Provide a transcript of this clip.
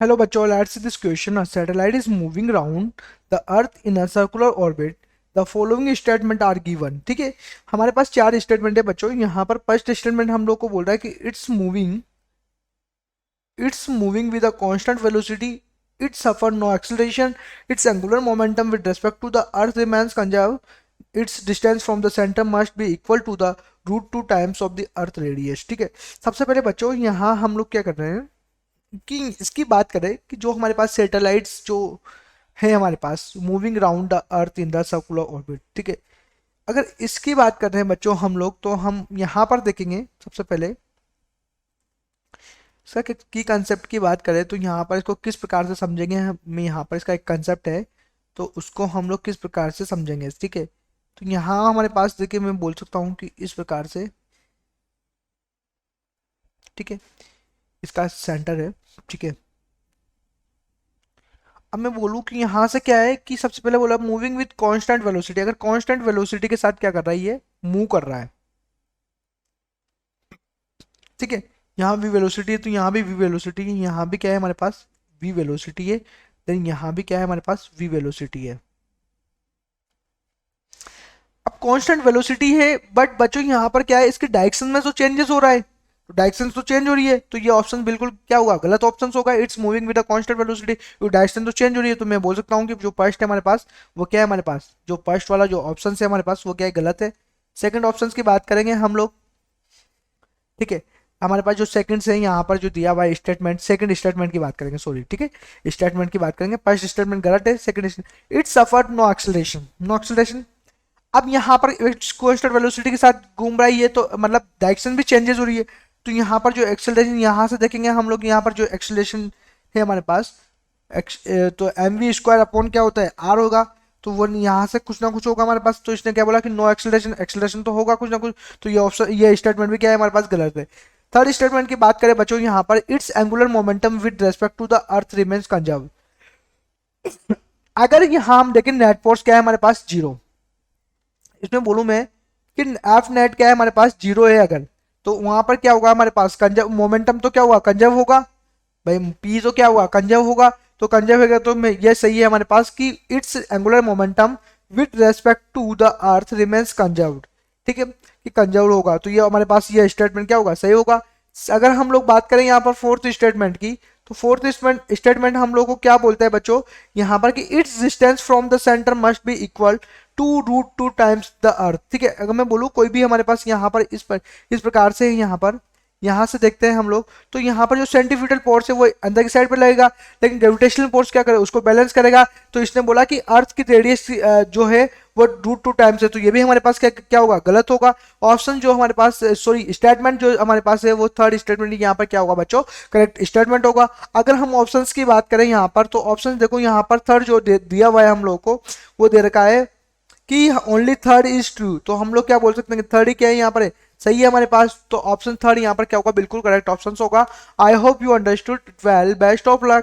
Hello बच्चों, let's see this question. A satellite is moving around the earth in a circular orbit. The following statement are given. ठीक है, हमारे पास चार statement है बच्चों. यहाँ पर फर्स्ट स्टेटमेंट हम लोग को बोल रहा है कि it's moving with a constant velocity. It suffer no acceleration. Its angular momentum with respect to the earth remains conserve. Its distance from the centre must be equal to the root two times of the earth radius. ठीक है, सबसे पहले बच्चों यहाँ हम लोग क्या कर रहे हैं कि इसकी बात करें कि जो हमारे पास सैटेलाइट्स जो है हमारे पास moving around the earth in the circular orbit. ठीक है, अगर इसकी बात कर रहे हैं बच्चों हम लोग, तो हम यहाँ पर देखेंगे सबसे पहले इसका की कंसेप्ट की बात करें तो यहाँ पर इसको किस प्रकार से समझेंगे. हम यहाँ पर इसका एक कंसेप्ट है तो उसको हम लोग किस प्रकार से समझेंगे. ठीक है, तो यहाँ हमारे पास देखिए मैं बोल सकता हूँ कि इस प्रकार से. ठीक है, इसका सेंटर है. ठीक है, अब मैं बोलूँ कि यहाँ से क्या है कि सबसे पहले बोला मूविंग विद कांस्टेंट वेलोसिटी. अगर कांस्टेंट वेलोसिटी के साथ क्या कर रहा है, ये मूव कर रहा है. ठीक है, यहाँ भी वेलोसिटी है तो यहाँ भी वी वेलोसिटी है. यहाँ भी क्या है हमारे पास वी वेलोसिटी है. देन यहाँ भी क्या है हमारे पास वी वेलोसिटी है. अब कांस्टेंट वेलोसिटी है बट बच्चों यहाँ पर क्या है, इसके डायरेक्शन में तो चेंजेस हो रहा है. तो डायरेक्शन तो चेंज हो रही है तो ये ऑप्शन बिल्कुल क्या होगा, गलत ऑप्शन होगा. It's moving with a constant velocity. तो डायरेक्शन तो चेंज हो रही है तो मैं बोल सकता हूँ कि जो फर्स्ट है हमारे पास वो क्या है, हमारे पास जो फर्स्ट वाला जो ऑप्शन है हमारे पास वो क्या है, गलत है. सेकंड ऑप्शन की बात करेंगे हम लोग. ठीक है, हमारे पास जो सेकंड है यहाँ पर जो दिया हुआ है स्टेटमेंट, सेकंड स्टेटमेंट की बात करेंगे, सॉरी. ठीक है, स्टेटमेंट की बात करेंगे. फर्स्ट स्टेटमेंट गलत है. Second, it suffered no acceleration. No acceleration. अब यहाँ पर कोस्टल वेलोसिटी के साथ घूम रहा है ये, तो मतलब डायरेक्शन भी चेंजेस हो रही है. तो यहाँ पर जो एक्सेलरेशन यहाँ से देखेंगे हम लोग, यहाँ पर जो एक्सेलरेशन है हमारे पास तो एम वी स्क्वायर अपॉन क्या होता है, आर होगा. तो वो यहाँ से कुछ ना कुछ होगा हमारे पास. तो इसने क्या बोला कि नो एक्सेलरेशन. एक्सेलरेशन तो होगा कुछ ना कुछ. तो ये ऑप्शन, ये स्टेटमेंट भी क्या है हमारे पास, गलत है. थर्ड स्टेटमेंट की बात करें बच्चों, यहाँ पर its angular momentum with respect to the earth remains conserve. अगर यहाँ हम देखें नेट फोर्स क्या है हमारे पास, जीरो. इसमें बोलूं मैं कि एफ नेट क्या है हमारे पास, जीरो है. अगर तो वहां पर क्या होगा हमारे पास, कंजर्व मोमेंटम तो क्या हुआ, कंजर्व होगा भाई. पी तो क्या हुआ, कंजर्व होगा. तो कंजर्व होगा तो मैं ये सही है हमारे पास कि its angular momentum with respect to the earth remains conserved. ठीक है, कि कंजर्व होगा तो ये हमारे पास ये स्टेटमेंट क्या होगा, सही होगा. अगर हम लोग बात करें यहाँ पर फोर्थ स्टेटमेंट की, तो फोर्थ स्टेटमेंट हम लोग को क्या बोलता है बच्चों यहाँ पर कि its distance from the centre must be equal to root two times the earth. ठीक है, अगर मैं बोलूँ कोई भी हमारे पास यहाँ पर इस प्रकार से यहाँ पर यहाँ से देखते हैं हम लोग, तो यहाँ पर जो सेंटीफिटल फोर्स है वो अंदर की साइड पे लगेगा, लेकिन ग्रेविटेशनल फोर्स क्या करेगा, उसको बैलेंस करेगा. तो इसने बोला कि अर्थ की रेडियस जो है वो रूट टू टाइम्स है. तो ये भी हमारे पास क्या क्या होगा, गलत होगा. ऑप्शन जो हमारे पास, सॉरी स्टेटमेंट जो हमारे पास है वो थर्ड स्टेटमेंट यहाँ पर क्या होगा बच्चों, करेक्ट स्टेटमेंट होगा. अगर हम ऑप्शन की बात करें यहाँ पर, तो ऑप्शन देखो यहाँ पर थर्ड जो दिया हुआ है हम लोग को वो दे रखा है कि ओनली थर्ड इज ट्रू. तो हम लोग क्या बोल सकते हैं कि थर्ड ही क्या है यहाँ पर है, सही है हमारे पास. तो ऑप्शन थर्ड यहाँ पर क्या होगा, बिल्कुल करेक्ट ऑप्शन होगा. I hope you understood. Well, best of luck.